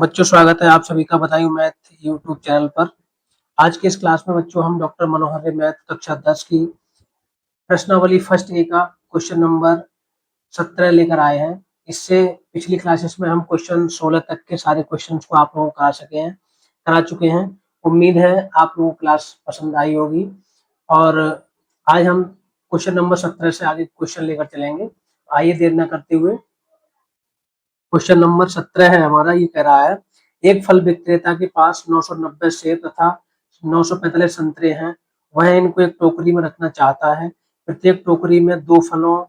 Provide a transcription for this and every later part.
बच्चों स्वागत है आप सभी का बदायूं मैथ यूट्यूब चैनल पर। आज के इस क्लास में बच्चों हम डॉक्टर मनोहर मैथ कक्षा 10 की प्रश्नावली फर्स्ट ए का क्वेश्चन नंबर 17 लेकर आए हैं। इससे पिछली क्लासेस में हम क्वेश्चन 16 तक के सारे क्वेश्चंस को आप लोगों को करा चुके हैं। उम्मीद है आप लोगों को क्लास पसंद आई होगी और आज हम क्वेश्चन नंबर 17 से आगे क्वेश्चन लेकर चलेंगे। आइए देर न करते हुए क्वेश्चन नंबर 17 है हमारा। ये कह रहा है एक फल विक्रेता के पास 990 सेब तथा 945 संतरे हैं। वह इनको एक टोकरी में रखना चाहता है। प्रत्येक टोकरी में दो फलों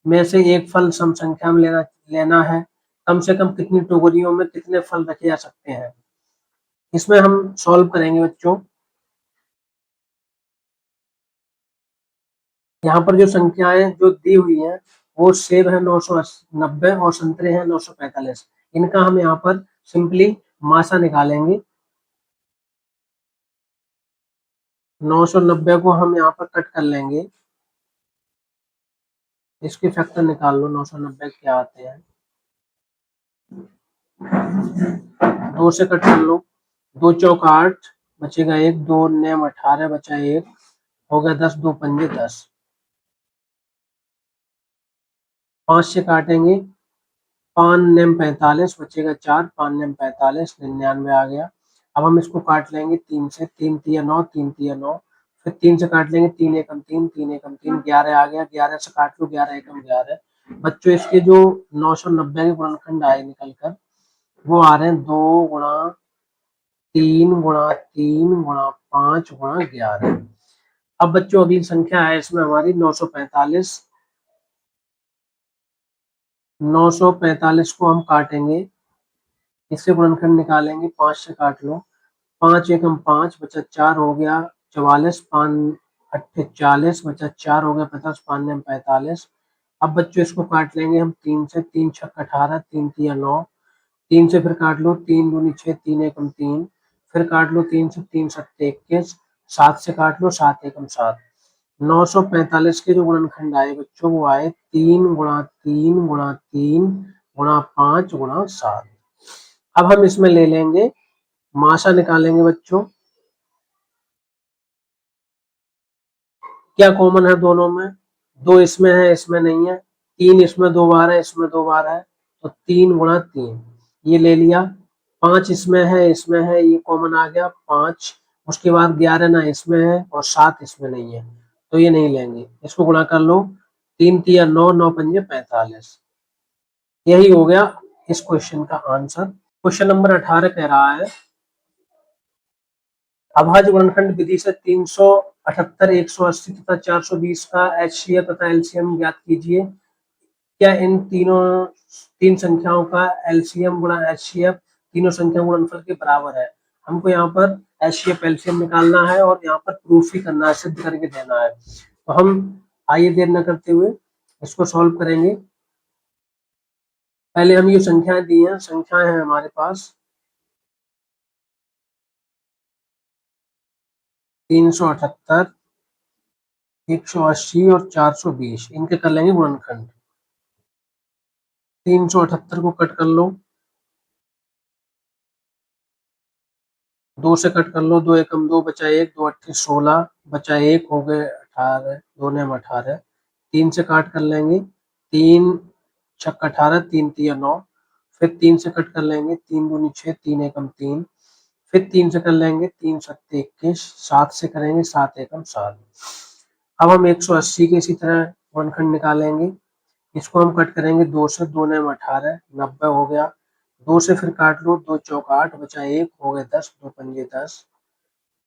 में से एक फल सम संख्या में लेना लेना है। कम से कम कितनी टोकरियों में कितने फल रखे जा सकते हैं। इसमें हम सॉल्व करेंगे बच्चों। यहाँ पर जो संख्याएं जो दी हुई हैं वो सेब है 990 और संतरे हैं 945। इनका हम यहाँ पर सिंपली मासा निकालेंगे। 990 को हम यहाँ पर कट कर लेंगे। इसके फैक्टर निकाल लो 990 क्या आते हैं। 2 से कट कर लो। 2 चौक 8 बचेगा 1, 2 नेम 18 बचा 1 हो गया 10, 2 पंजे 10। 5 से काटेंगे 5 नेम 45 बचेगा 4, 5 नेम 45 99 आ गया। अब हम इसको काट लेंगे 3 से। 3 तिया 9, 3 तिया 9। फिर 3 से काट लेंगे 3 एकम 3, 3 एकम 3 11 आ गया। 11 से काट लो 11 एकम 11। बच्चों इसके जो 990 के गुणनखंड आए निकल कर वो आ रहे हैं 2 गुणा 3 गुणा 3 गुणा 5 गुणा 11। अब बच्चों अगली संख्या है इसमें हमारी 945। 945 को हम काटेंगे। इससे गुणनखंड निकालेंगे 5 से काट लो। 5 एकम 5 बचा 4 हो गया 44, 5 अट्ठे 40 बचा 4 हो गया 50, 5 नेम 45। अब बच्चों इसको काट लेंगे हम 3 से। 3 छक 18, 3 तिया 9। 3 से फिर काट लो 3 दूनी 6, 3 एकम 3। फिर काट लो 3 से। 3 सत्ते 21। 7 से काट लो 7 एकम 7। 945 के जो गुणनखंड आए बच्चों वो आए 3 गुणा 3 गुणा 3 गुणा 5 गुणा 7। अब हम इसमें ले लेंगे मासा निकालेंगे बच्चों। क्या कॉमन है दोनों में? 2 इसमें है इसमें नहीं है। 3 इसमें 2 बार है इसमें 2 बार है तो 3 गुणा 3 ये ले लिया। 5 इसमें है इसमें है ये कॉमन आ गया 5। उसके बाद 11 ना इसमें है और 7 इसमें नहीं है तो ये नहीं लेंगे। इसको गुणा कर लो 3 तिया 9, 9 पंजे 45। यही हो गया इस क्वेश्चन का आंसर। क्वेश्चन नंबर 18 कह रहा है अभाज्य गुणनखंड विधि से 378, 180 तथा 420 का एचसीएफ तथा एलसीएम ज्ञात कीजिए। क्या इन तीन संख्याओं का एलसीएम गुणा एचसीएफ तीनों संख्या गुणनफल के बराबर है। हमको यहाँ पर एचसीएफ एलसीएम निकालना है और यहाँ पर प्रूफ ही करना है, सिद्ध करके देना है। तो हम आइए देर न करते हुए इसको सॉल्व करेंगे। पहले हम ये संख्याएं दी हैं, संख्याएं हैं हमारे पास 378, 180 और 420। इनके कर लेंगे गुणनखंड। 378 को कट कर लो। 2 से कट कर लो। 2 एकम 2 बचा 1, 2 अट्ठे 16 बचा 1 हो गए 18, 2 नेम 18। 3 से काट कर लेंगे 3 छक 18, 3 तिया 9। फिर 3 से कट कर लेंगे 3 दूनी 6, 3 एकम 3। फिर 3 से कर लेंगे 3 सत्ते 21। 7 से करेंगे 7 एकम 7। अब हम 180 के इसी तरह गुणनखंड निकालेंगे। इसको हम कट करेंगे 2 से। 2 नेम 18, 90 हो गया। 2 से फिर काट लो 2 चौक 8 बचा 1 हो गए 10, 2 पंजे 10।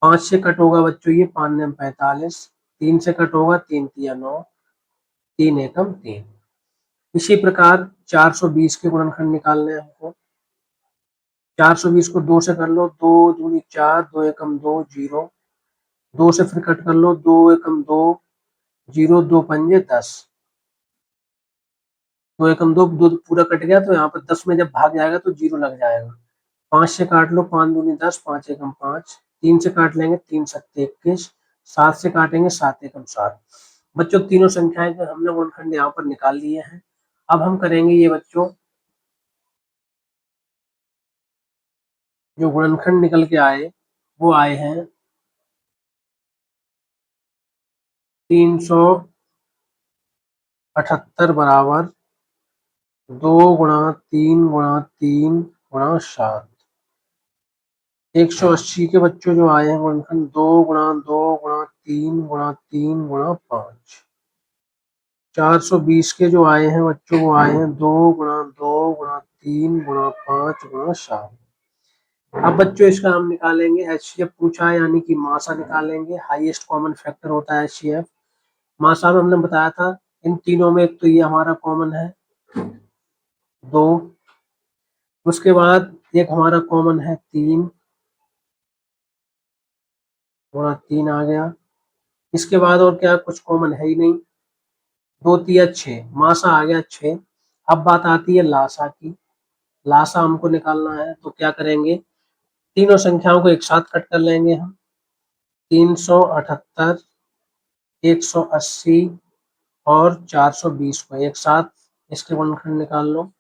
5 से कट होगा बच्चों ये 5 नेम 45। 3 से कट होगा 3 तिया 9, 3 एकम 3। इसी प्रकार 420 के गुणनखंड निकालने हैं हमको। 420 को 2 से कर लो। 2 दूनी 4, 2 एकम 2 0। 2 से फिर कट कर लो 2 एकम 2 0, 2 पंजे 10। 2 एकम 2 2 पूरा कट गया तो यहाँ पर 10 में जब भाग जाएगा तो 0 लग जाएगा। 5 से काट लो 5 दूनी 10, 5 एकम 5। 3 से काट लेंगे 3 सत्ते 21। 7 से काटेंगे 7 एकम 7। बच्चों तीनों संख्याएं जो हमने गुणनखंड यहाँ पर निकाल लिए हैं। अब हम करेंगे ये बच्चों जो गुणनखंड निकल के आए वो आए हैं 378 बराबर 2 गुणा 3 गुणा 3 गुणा 7। 180 के बच्चों जो आए हैं गुणनखंड 2 गुणा 2 गुणा 3 गुणा 3 गुणा 5। 420 के जो आए हैं बच्चों वो आए हैं 2 गुणा 2 गुणा 3 गुणा 5 गुणा 7। अब बच्चों इसका हम निकालेंगे एचसीएफ पूछा है यानी कि मासा निकालेंगे। हाईएस्ट कॉमन फैक्टर होता है एचसीएफ। मासा में हमने बताया था इन तीनों में एक तो ये हमारा कॉमन है 2, उसके बाद एक हमारा कॉमन है 3 गुणा 3 आ गया। इसके बाद और क्या कुछ कॉमन है ही नहीं। 2 तिया 6 मासा आ गया 6। अब बात आती है लासा की। लासा हमको निकालना है तो क्या करेंगे, तीनों संख्याओं को एक साथ कट कर लेंगे हम। 378, 180 और 420 को एक साथ इसके गुणनखंड निकाल लो।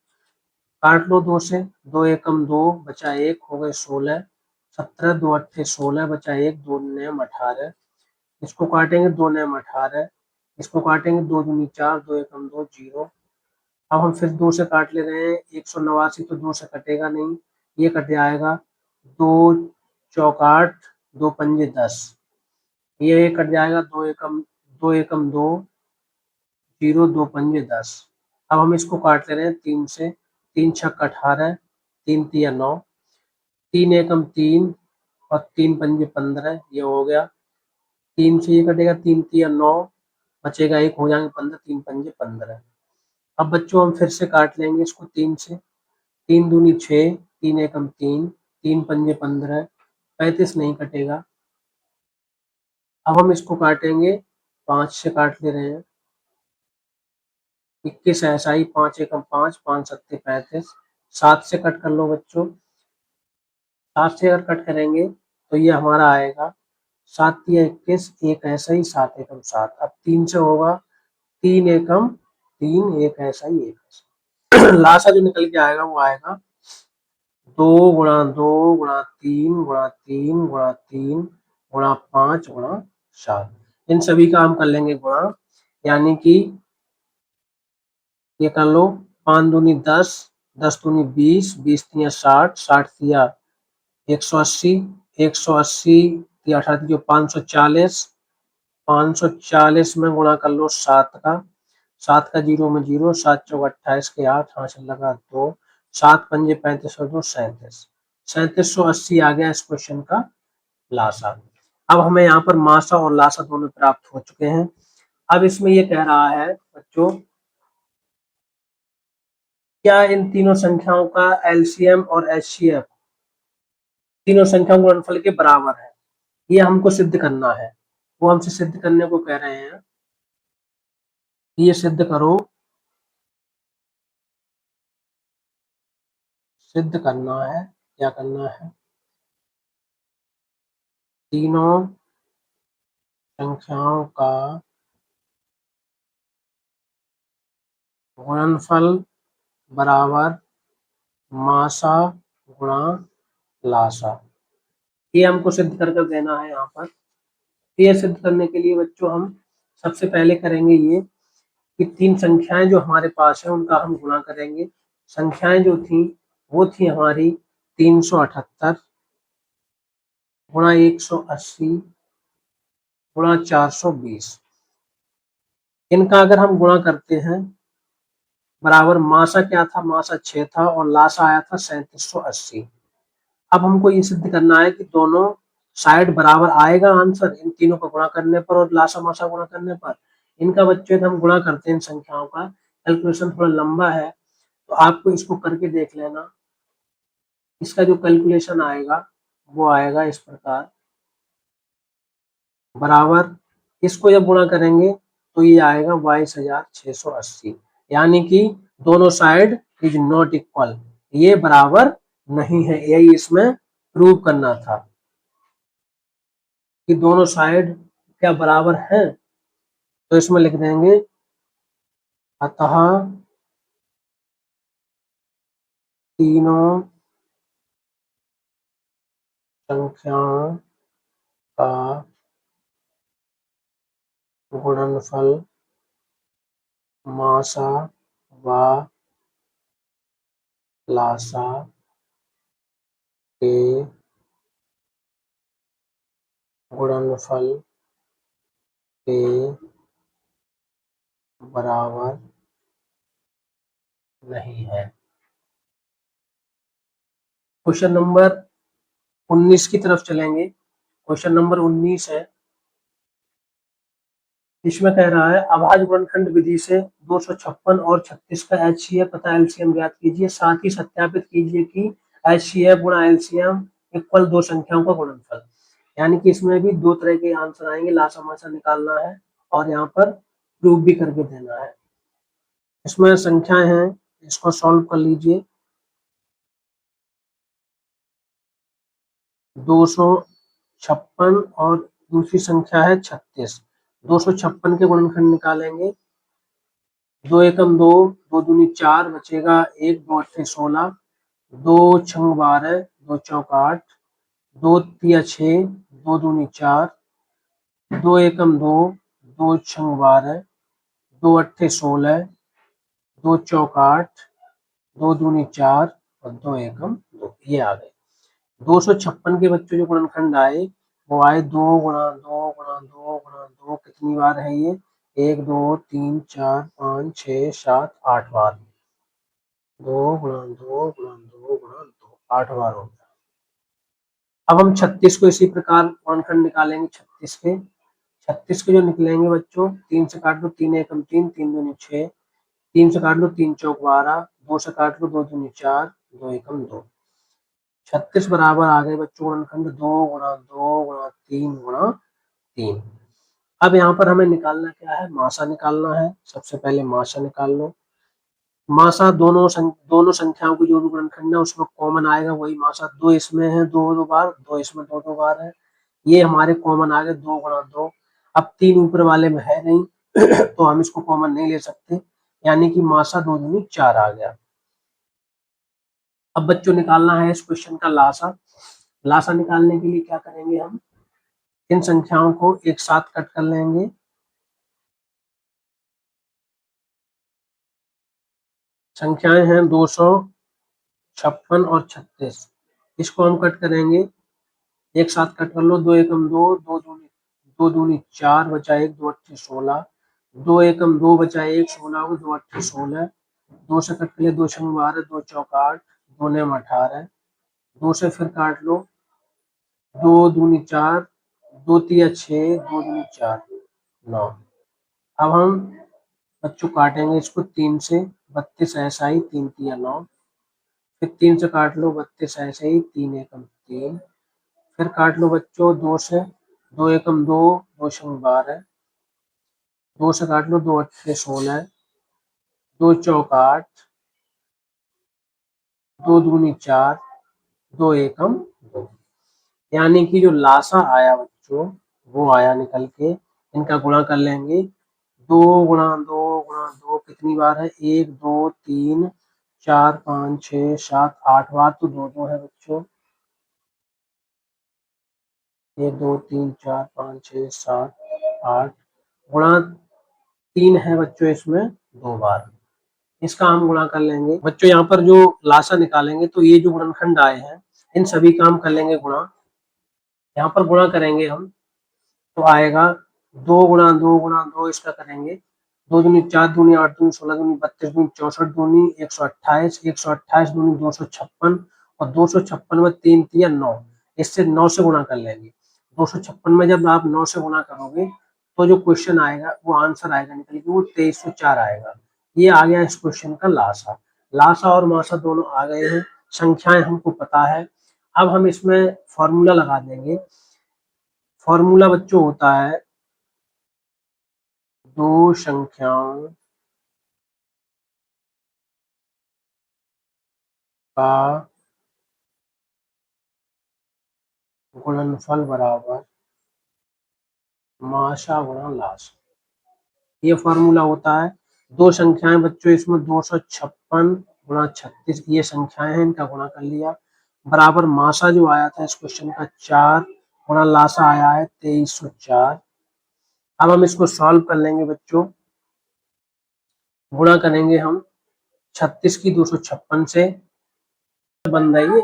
काट लो 2 से, 2 एकम 2 बचा 1 हो गए 16। 17 2 अट्ठे 16 बचा 1 2 नैम 18। इसको काटेंगे 2 नैम 18। इसको काटेंगे 2 दूनी 4 2 एकम 2 0। अब हम फिर 2 से काट ले रहे हैं। 189 तो 2 से कटेगा नहीं, ये कट जाएगा। 2 चौक 8 2 पंजे 10, ये कट जाएगा। 2 एकम 2 0 2 पंजे 10। अब हम इसको काट ले रहे हैं 3 से। 3 छक 18 3 तिया 9, 3 एकम 3 और 3 पंजे 15, ये हो गया। 3 से ये कटेगा 3 तिया 9, बचेगा 1 हो जाएंगे 15, 3 पंजे 15। अब बच्चों हम फिर से काट लेंगे इसको 3 से। 3 दूनी 6 3 एकम 3 3 पंजे 15, 35 नहीं कटेगा। अब हम इसको काटेंगे 5 से काट ले रहे हैं। 21 ऐसा ही 5 एकम 5 5 सत्ते 35। 7 से कट कर लो बच्चों। 7 से अगर कट करेंगे तो ये हमारा आएगा 7 तिया 21 एक ऐसा ही 7 एकम 7। अब 3 से होगा 3 एकम 3 एक ऐसा ही एक ऐसा। लासा जो निकल के आएगा वो आएगा 2 गुणा 2 गुणा 3 गुणा 3 गुणा 3 गुणा 5 गुणा 7। इन सभी का हम कर लेंगे गुणा, यानी कि ये कर लो 5 दूनी 10 10 दूनी 20 20 तिया 60 60 तिया 180 180 तिया 18 जो 540 540 में गुणा कर लो 7 का। 7 का 0 में 0, 7 चौक 28 के 8 हाथ लगा 2, 7 पंजे 35 और 2 37। 3780 आ गया इस क्वेश्चन का लासा। अब हमें यहाँ पर मासा और लासा दोनों प्राप्त हो चुके हैं। अब इसमें ये कह रहा है बच्चों, क्या इन तीनों संख्याओं का एलसीएम और एचसीएफ तीनों संख्याओं के गुणनफल के बराबर है, ये हमको सिद्ध करना है। वो हमसे सिद्ध करने को कह रहे हैं, ये सिद्ध करो, सिद्ध करना है। क्या करना है, तीनों संख्याओं का गुणनफल बराबर मासा गुणा लासा, ये हमको सिद्ध करके देना है यहाँ पर। ये सिद्ध करने के लिए बच्चों हम सबसे पहले करेंगे ये कि तीन संख्याएं जो हमारे पास है उनका हम गुणा करेंगे। संख्याएं जो थी वो थी हमारी 378 गुणा 180 गुणा 420। इनका अगर हम गुणा करते हैं बराबर मासा क्या था, मासा 6 था और लासा आया था 3780। अब हमको ये सिद्ध करना है कि दोनों साइड बराबर आएगा आंसर इन तीनों को गुणा करने पर और लासा मासा गुणा करने पर। इनका बच्चे हम गुणा करते हैं इन संख्याओं का। कैलकुलेशन थोड़ा लंबा है तो आपको इसको करके देख लेना। इसका जो कैलकुलेशन आएगा वो आएगा इस प्रकार, बराबर इसको जब गुणा करेंगे तो ये आएगा 22,680, यानी कि दोनों साइड इज नॉट इक्वल, ये बराबर नहीं है। यही इसमें प्रूव करना था कि दोनों साइड क्या बराबर हैं। तो इसमें लिख देंगे अतः तीनों संख्याओं का गुणनफल मासा व लासा के गुणनफल के बराबर नहीं है। क्वेश्चन नंबर 19 की तरफ चलेंगे। क्वेश्चन नंबर 19 है, इसमें कह रहा है अभाज्य गुणनखंड विधि से 256 और 36 का एचसीएफ तथा एलसीएम ज्ञात कीजिए, साथ ही सत्यापित कीजिए कि एचसीएफ गुणा एलसीएम इक्वल दो संख्याओं का गुणनफल। यानी कि इसमें भी दो तरह के आंसर आएंगे, लासा मासा निकालना है और यहाँ पर प्रूव भी करके देना है। इसमें संख्याएं हैं, इसको सॉल्व कर लीजिए। 256 और दूसरी संख्या है 36। 256 के गुणनखंड निकालेंगे, दो एकम दो, दो दूनी चार, बचेगा एक, दो अट्ठे 16, दो छंग 12, दो चौक 8, दो तिया 6, दो दूनी चार, दो एकम दो, दो छंग 12, दो अट्ठे 16, दो चौक 8, दो दूनी चार और दो एकम दो। ये आ गए 256 के बच्चों जो गुणनखंड आए वो आए दो गुणा दो गुणा दो गुणा दो। कितनी बार है ये? एक, दो, तीन, चार, पाँच, छह, सात, 8 बार। दो गुणा दो गुणा दो गुणा दो, 8 बार हो गया। अब हम 36 को इसी प्रकार गुणनखंड निकालेंगे। 36 के जो निकलेंगे बच्चों, तीन से काट लो, तीन एकम तीन, तीन दूनी 6, तीन से काट लो, तीन चौक 12, दो से काट लो, दो दूनी 4, दो एकम 2। 36 बराबर आ गए बच्चों गुणनखंड दो गुणा दो गुणा तीन गुणा तीन। अब यहाँ पर हमें निकालना क्या है? मासा निकालना है। सबसे पहले मासा निकाल लो। मासा दोनों संख्याओं की जो भी गुणनखंड है उसमें कॉमन आएगा वही मासा। दो इसमें है दो दो बार, दो इसमें दो दो बार है, ये हमारे कॉमन आ गए दो गुणा दो। अब तीन ऊपर वाले में है नहीं तो हम इसको कॉमन नहीं ले सकते, यानी कि मासा दो दूनी 4 आ गया। अब बच्चों निकालना है इस क्वेश्चन का लासा। लासा निकालने के लिए क्या करेंगे? हम इन संख्याओं को एक साथ कट कर लेंगे। संख्याएं हैं 256 और 36, इसको हम कट करेंगे। एक साथ कट कर लो, दो एकम दो, दो दूनी 4, बचा एक, दो अट्ठे 16, दो एकम दो, बचा एक, 16 को दो अट्ठे 16, दो से कट कर लिया, दो छंग 12, दो चौक 8, दो नेम 18, दो से फिर काट लो, दो दूनी 4, दो तिया 6, दो दूनी 4, 9। अब हम बच्चों काटेंगे इसको तीन से, 32 ऐसा ही, तीन तिया 9, फिर तीन से काट लो, 32 ऐसे ही, तीन एकम तीन, फिर काट लो बच्चों दो से, दो एकम दो, दो शून्य 12, दो से काट लो, दो अट्ठे 16, दो चौक 8, दो दूनी 4, दो एकम दो। यानी कि जो लासा आया बच्चों वो आया निकल के। इनका गुणा कर लेंगे, दो गुणा दो गुणा दो कितनी बार है? एक, दो, तीन, चार, पाँच, छह, सात, 8 बार, तो दो दो है बच्चों। एक, दो, तीन, चार, पाँच, छह, सात, 8 गुणा तीन है बच्चों, इसमें दो बार। इसका हम गुणा कर लेंगे बच्चों। यहाँ पर जो लासा निकालेंगे तो ये जो गुणनखंड आए हैं इन सभी का हम कर लेंगे गुणा। यहाँ पर गुणा करेंगे हम तो आएगा दो गुणा दो, इसका करेंगे, दो दूनी 4, दूनी 8, दूनी 16, दूनी 32, दूनी 64, दूनी 128, 128 दूनी 256, और 256 में तीन तिया 9, इससे 9 से गुणा कर लेंगे। 256 में जब आप 9 से गुणा करोगे तो जो क्वेश्चन आएगा वो आंसर आएगा निकल के, वो 2304 आएगा। ये आ गया इस क्वेश्चन का लासा। लासा और मासा दोनों आ गए हैं, संख्याएं हमको पता है। अब हम इसमें फॉर्मूला लगा देंगे। फॉर्मूला बच्चों होता है दो संख्याओं का गुणनफल बराबर मासा गुणा लासा। ये फॉर्मूला होता है। दो संख्याएं बच्चों इसमें 256 गुणा 36, ये संख्याएं हैं, इनका गुणा कर लिया। बराबर मासा जो आया था इस क्वेश्चन का 4 गुणा लासा आया है 2304। अब हम इसको सॉल्व कर लेंगे बच्चों। गुणा करेंगे हम 36 की 256 से, बन रही है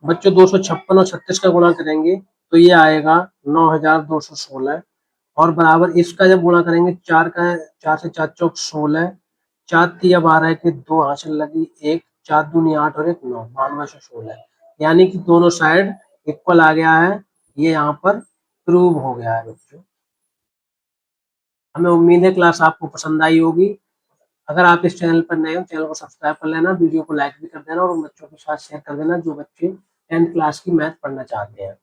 बच्चों। 256 और 36 का गुणा करेंगे तो ये आएगा 9216, और बराबर इसका जब गुणा करेंगे 4 का, 4 से 4 चौक 16, 4 तिया 12 के 2 हासिल लगी 1, 4 दूनी 8 और 1 9, 9216, यानी कि दोनों साइड इक्वल आ गया है। ये यहाँ पर प्रूव हो गया है बच्चों। हमें उम्मीद है क्लास आपको पसंद आई होगी। अगर आप इस चैनल पर नए हो, चैनल को सब्सक्राइब कर लेना, वीडियो को लाइक भी कर देना और उन बच्चों के साथ शेयर कर देना जो बच्चे 10th क्लास की मैथ पढ़ना चाहते हैं।